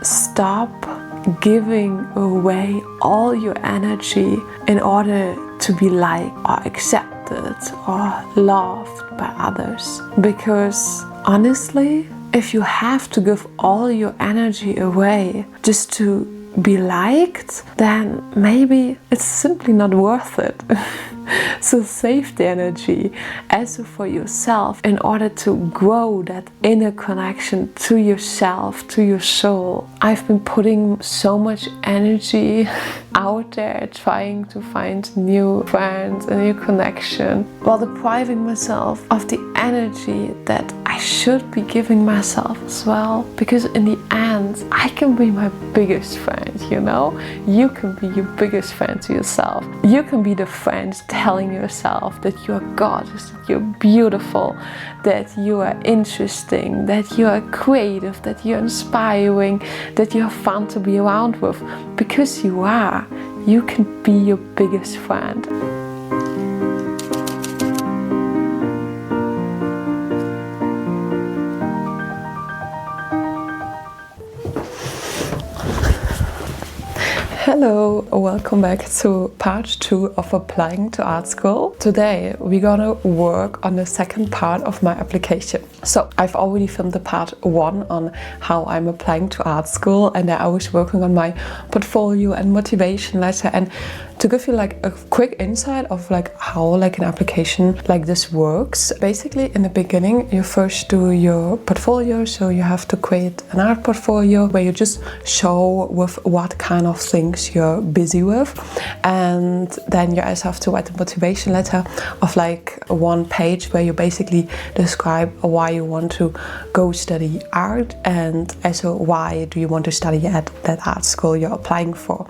stop giving away all your energy in order to be liked or accepted or loved by others. Because honestly, if you have to give all your energy away just to be liked, then maybe it's simply not worth it. So save the energy also for yourself in order to grow that inner connection to yourself, to your soul. I've been putting so much energy out there trying to find new friends, a new connection, while depriving myself of the energy that I should be giving myself as well. Because in the end, I can be my biggest friend, you know? You can be your biggest friend to yourself. You can be the friend telling yourself that you're gorgeous, that you're beautiful, that you are interesting, that you are creative, that you're inspiring, that you're fun to be around with. Because you are. You can be your biggest friend. Hello, welcome back to part 2 of applying to art school. Today we're gonna work on the second part of my application. So I've already filmed the part 1 on how I'm applying to art school, and I was working on my portfolio and motivation letter. And to give you like a quick insight of like how like an application like this works, basically in the beginning you first do your portfolio. So you have to create an art portfolio where you just show with what kind of things you're busy with, and then you also have to write a motivation letter of like 1 page where you basically describe why you want to go study art, and also why do you want to study at that art school you're applying for.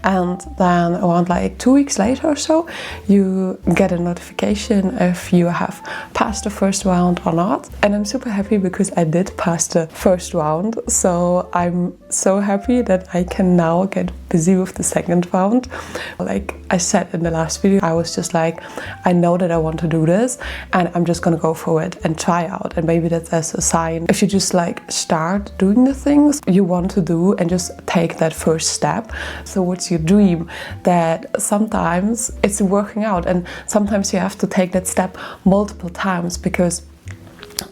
And then around like 2 weeks later or so, you get a notification if you have passed the first round or not. And I'm super happy because I did pass the first round, so I'm so happy that I can now get busy with the second round. Like I said in the last video, I was just like, I know that I want to do this and I'm just gonna go for it and try out. And maybe that's as a sign, if you just like start doing the things you want to do and just take that first step towards your dream, that sometimes it's working out, and sometimes you have to take that step multiple times. Because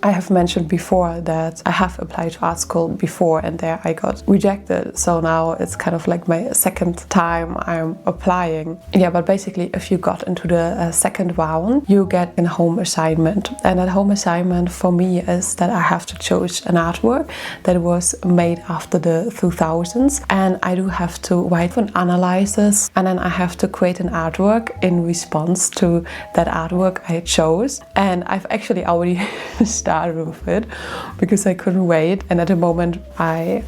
I have mentioned before that I have applied to art school before and there I got rejected. So now it's kind of like my second time I'm applying. Yeah, but basically if you got into the second round, you get a home assignment. And that home assignment for me is that I have to choose an artwork that was made after the 2000s. And I do have to write an analysis, and then I have to create an artwork in response to that artwork I chose. And I've actually already started with it because I couldn't wait, and at the moment I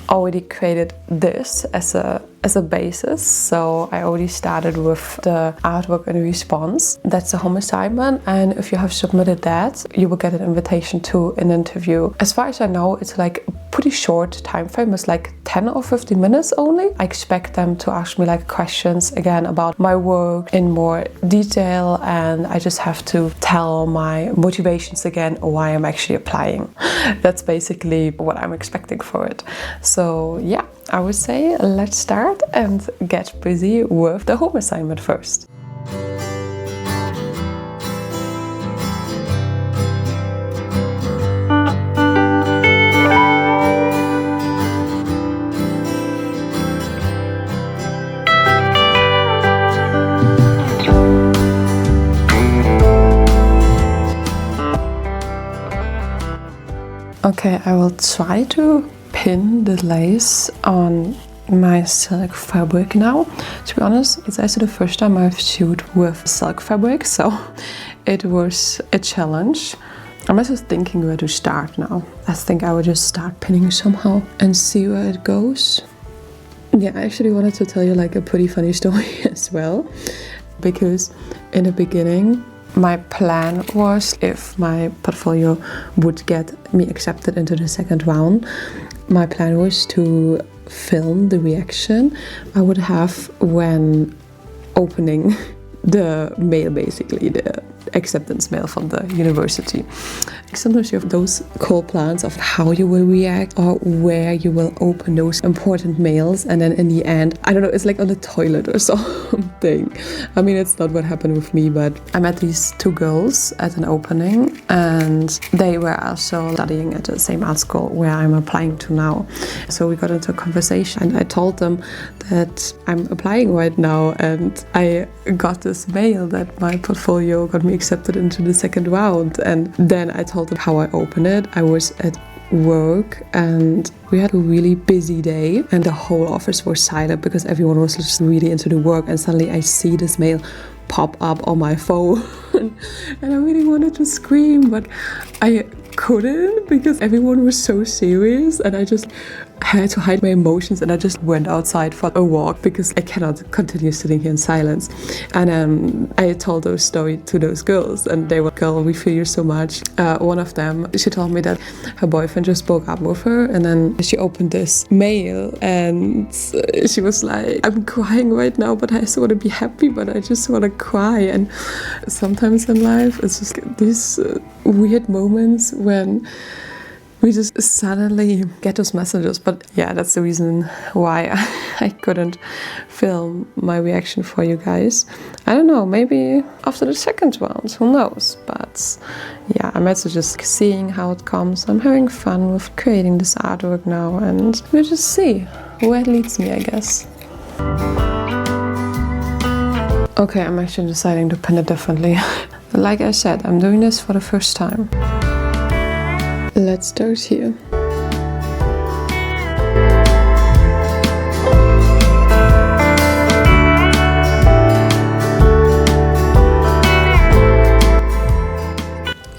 already created this as a basis. So I already started with the artwork in response. That's the home assignment, and if you have submitted that, you will get an invitation to an interview. As far as I know, it's like a pretty short time frame. It's like 10 or 15 minutes only. I expect them to ask me like questions again about my work in more detail, and I just have to tell my motivations again, why I'm actually applying. That's basically what I'm expecting for it. So yeah, I would say let's start and get busy with the home assignment first. Okay, I will try to pin the lace on my silk fabric now. To be honest, it's also the first time I've sewed with silk fabric, so it was a challenge. I'm also thinking where to start now. I think I will just start pinning somehow and see where it goes. Yeah, I actually wanted to tell you like a pretty funny story as well, because in the beginning my plan was, if my portfolio would get me accepted into the second round, my plan was to film the reaction I would have when opening the mail, basically the acceptance mail from the university. Sometimes you have those cool plans of how you will react or where you will open those important mails, and then in the end, I don't know, it's like on the toilet or something. I mean, it's not what happened with me, but I met these two girls at an opening, and they were also studying at the same art school where I'm applying to now. So we got into a conversation, and I told them that I'm applying right now, and I got this mail that my portfolio got me accepted into the second round. And then I told them how I opened it. I was at work and we had a really busy day, and the whole office was silent because everyone was just really into the work, and suddenly I see this mail pop up on my phone and I really wanted to scream, but I couldn't because everyone was so serious, and I just had to hide my emotions, and I just went outside for a walk because I cannot continue sitting here in silence. And I told those story to those girls, and they were, "Girl, we feel you so much." One of them, she told me that her boyfriend just broke up with her, and then she opened this mail and she was like, "I'm crying right now, but I just want to be happy, but I just want to cry." And sometimes in life it's just these weird moments when we just suddenly get those messages. But yeah, that's the reason why I couldn't film my reaction for you guys. I don't know, maybe after the second round, who knows? But yeah, I'm also just seeing how it comes. I'm having fun with creating this artwork now, and we'll just see where it leads me, I guess. Okay, I'm actually deciding to pin it differently. Like I said, I'm doing this for the first time. Let's start here.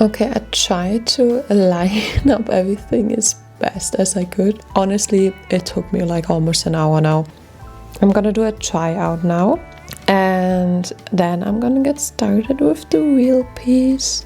Okay, I tried to line up everything as best as I could. Honestly, it took me like almost an hour now. I'm gonna do a tryout now, and then I'm gonna get started with the real piece.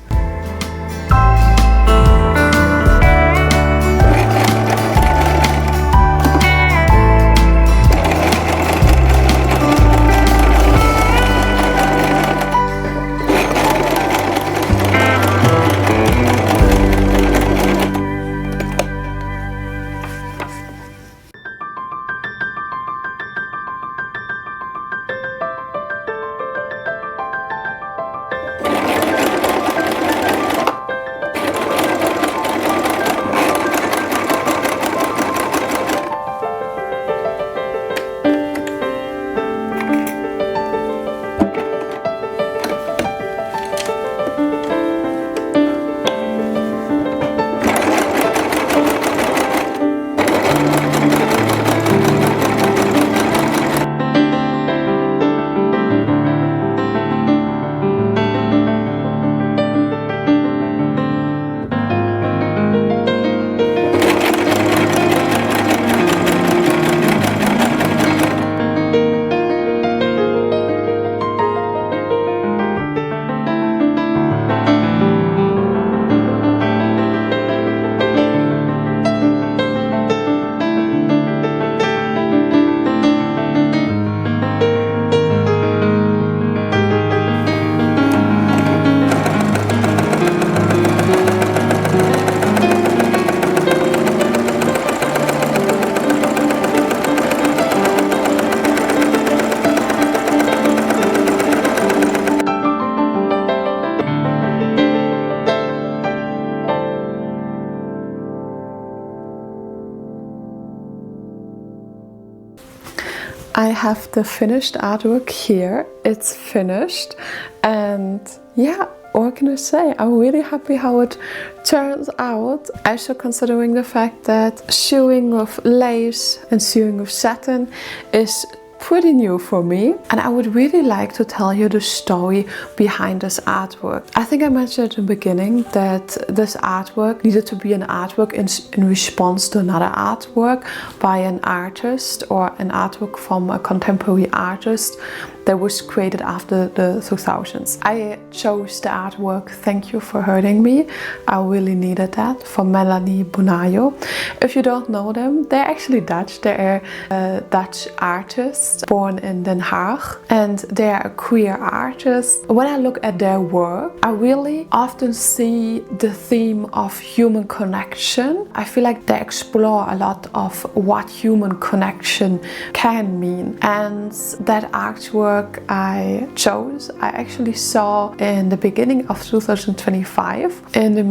I have the finished artwork here. It's finished, and yeah, what can I say? I'm really happy how it turns out. Also considering the fact that sewing with lace and sewing with satin is pretty new for me, and I would really like to tell you the story behind this artwork. I think I mentioned at the beginning that this artwork needed to be an artwork in response to another artwork by an artist, or an artwork from a contemporary artist that was created after the 2000s. I chose the artwork Thank You for Hurting Me. I really needed that, from Melanie Bonayo. If you don't know them, they're actually Dutch. They're a Dutch artist born in Den Haag, and they're a queer artist. When I look at their work, I really often see the theme of human connection. I feel like they explore a lot of what human connection can mean. And that artwork I chose, I actually saw in the beginning of 2025 in the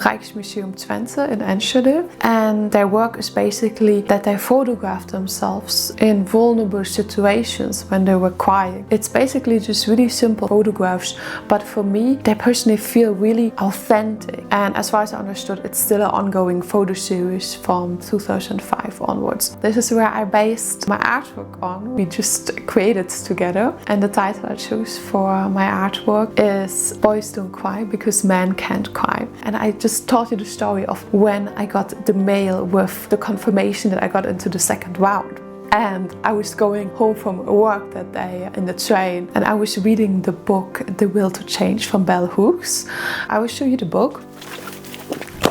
Rijksmuseum Twente in Enschede. And their work is basically that they photographed themselves in vulnerable situations when they were crying. It's basically just really simple photographs, but for me, they personally feel really authentic. And as far as I understood, it's still an ongoing photo series from 2005 onwards. This is where I based my artwork on. We just created together, and the title I chose for my artwork is Boys Don't Cry Because Men Can't Cry. And I just told you the story of when I got the mail with the confirmation that I got into the second round. And I was going home from work that day in the train, and I was reading the book The Will to Change from Bell Hooks. I will show you the book.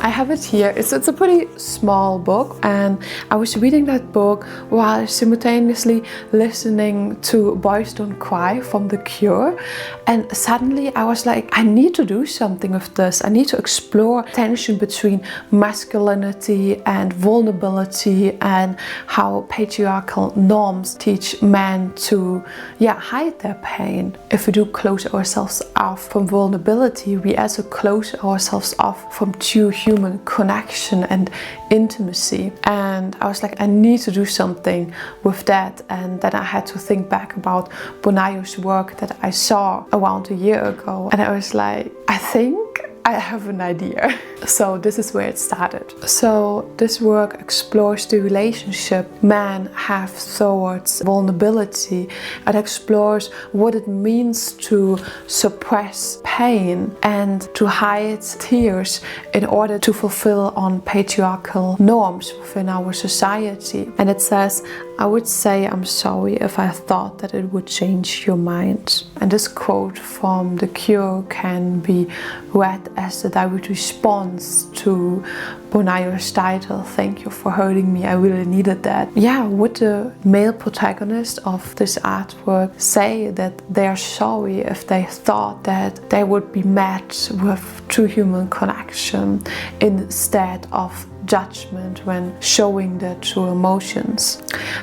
I have it here. It's a pretty small book, and I was reading that book while simultaneously listening to Boys Don't Cry from The Cure, and suddenly I was like, I need to do something with this. I need to explore tension between masculinity and vulnerability, and how patriarchal norms teach men to hide their pain. If we do close ourselves off from vulnerability, we also close ourselves off from true human connection and intimacy. And I was like, I need to do something with that. And then I had to think back about Bonayo's work that I saw around a year ago, and I was like, I think I have an idea. So this is where it started. So this work explores the relationship men have towards vulnerability. It explores what it means to suppress pain and to hide tears in order to fulfill on patriarchal norms within our society. And it says, I would say I'm sorry if I thought that it would change your mind. And this quote from The Cure can be read as the direct response to Bonayo's title, Thank You for Hurting Me, I really needed that. Yeah, would the male protagonist of this artwork say that they are sorry if they thought that they would be met with true human connection instead of judgment when showing their true emotions?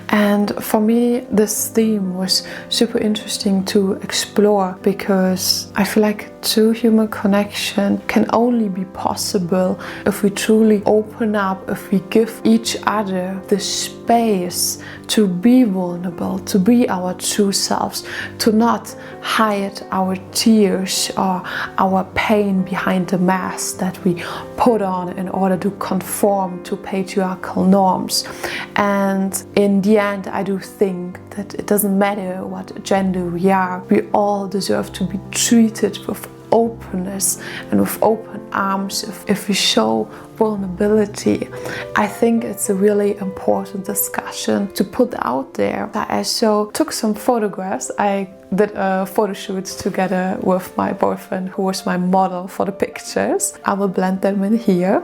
And for me, this theme was super interesting to explore, because I feel like true human connection can only be possible if we truly open up, if we give each other the space to be vulnerable, to be our true selves, to not hide our tears or our pain behind the mask that we put on in order to conform to patriarchal norms. And in the end, I do think that it doesn't matter what gender we are, we all deserve to be treated with openness and with open arms if we show vulnerability. I think it's a really important discussion to put out there. I also took some photographs. I did a photo shoot together with my boyfriend, who was my model for the pictures. I will blend them in here.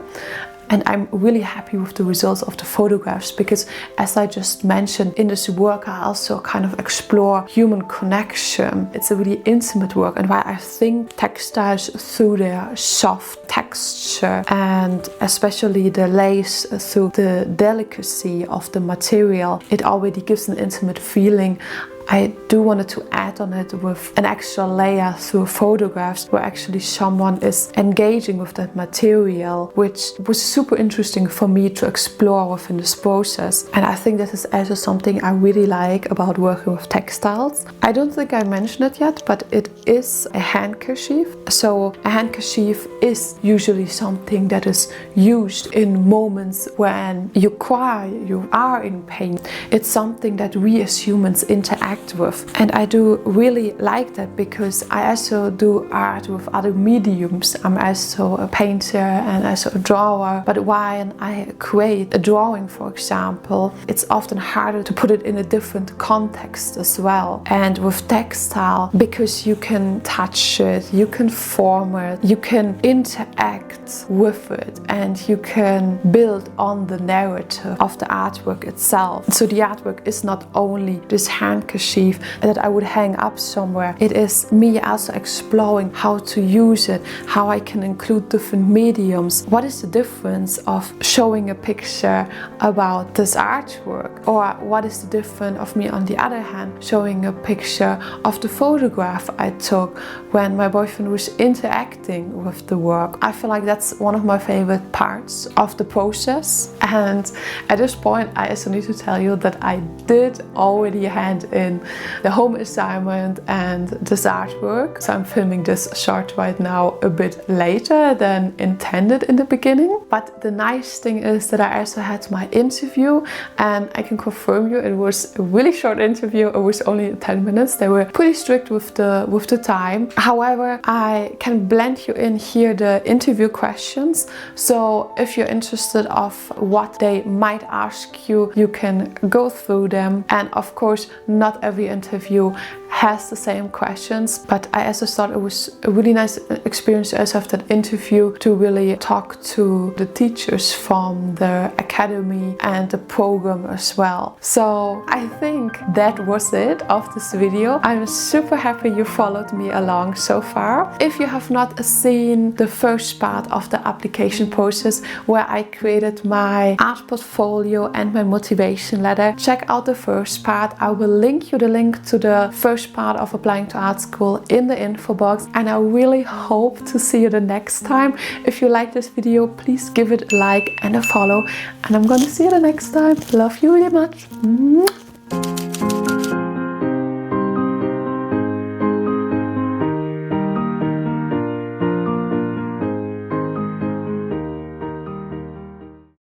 And I'm really happy with the results of the photographs, because as I just mentioned, in this work I also kind of explore human connection. It's a really intimate work, and why I think textiles, through their soft texture and especially the lace, through the delicacy of the material, it already gives an intimate feeling. I do wanted to add on it with an extra layer through photographs where actually someone is engaging with that material, which was super interesting for me to explore within this process. And I think this is also something I really like about working with textiles. I don't think I mentioned it yet, but it is a handkerchief. So a handkerchief is usually something that is used in moments when you cry, you are in pain. It's something that we as humans interact interact with. And I do really like that because I also do art with other mediums. I'm also a painter and also a drawer, but when I create a drawing, for example, it's often harder to put it in a different context as well. And with textile, because you can touch it, you can form it, you can interact with it, and you can build on the narrative of the artwork itself. So the artwork is not only this handkerchief that I would hang up somewhere, it is me also exploring how to use it, how I can include different mediums. What is the difference of showing a picture about this artwork? Or what is the difference of me, on the other hand, showing a picture of the photograph I took when my boyfriend was interacting with the work? I feel like that's one of my favorite parts of the process. And at this point, I also need to tell you that I did already hand in the home assignment and this artwork. So I'm filming this short right now a bit later than intended in the beginning. But the nice thing is that I also had my interview, and I can confirm you it was a really short interview. It was only 10 minutes. They were pretty strict with the time. However, I can blend you in here the interview questions. So if you're interested of what they might ask you, you can go through them. And of course, not every interview has the same questions, but I also thought it was a really nice experience to also have that interview, to really talk to the teachers from the academy and the program as well. So I think that was it of this video. I'm super happy you followed me along so far. If you have not seen the first part of the application process where I created my art portfolio and my motivation letter, check out the first part. I will link you the link to the first part of applying to art school in the info box, and I really hope to see you the next time. If you like this video, please give it a like and a follow, and I'm gonna see you the next time. Love you really much.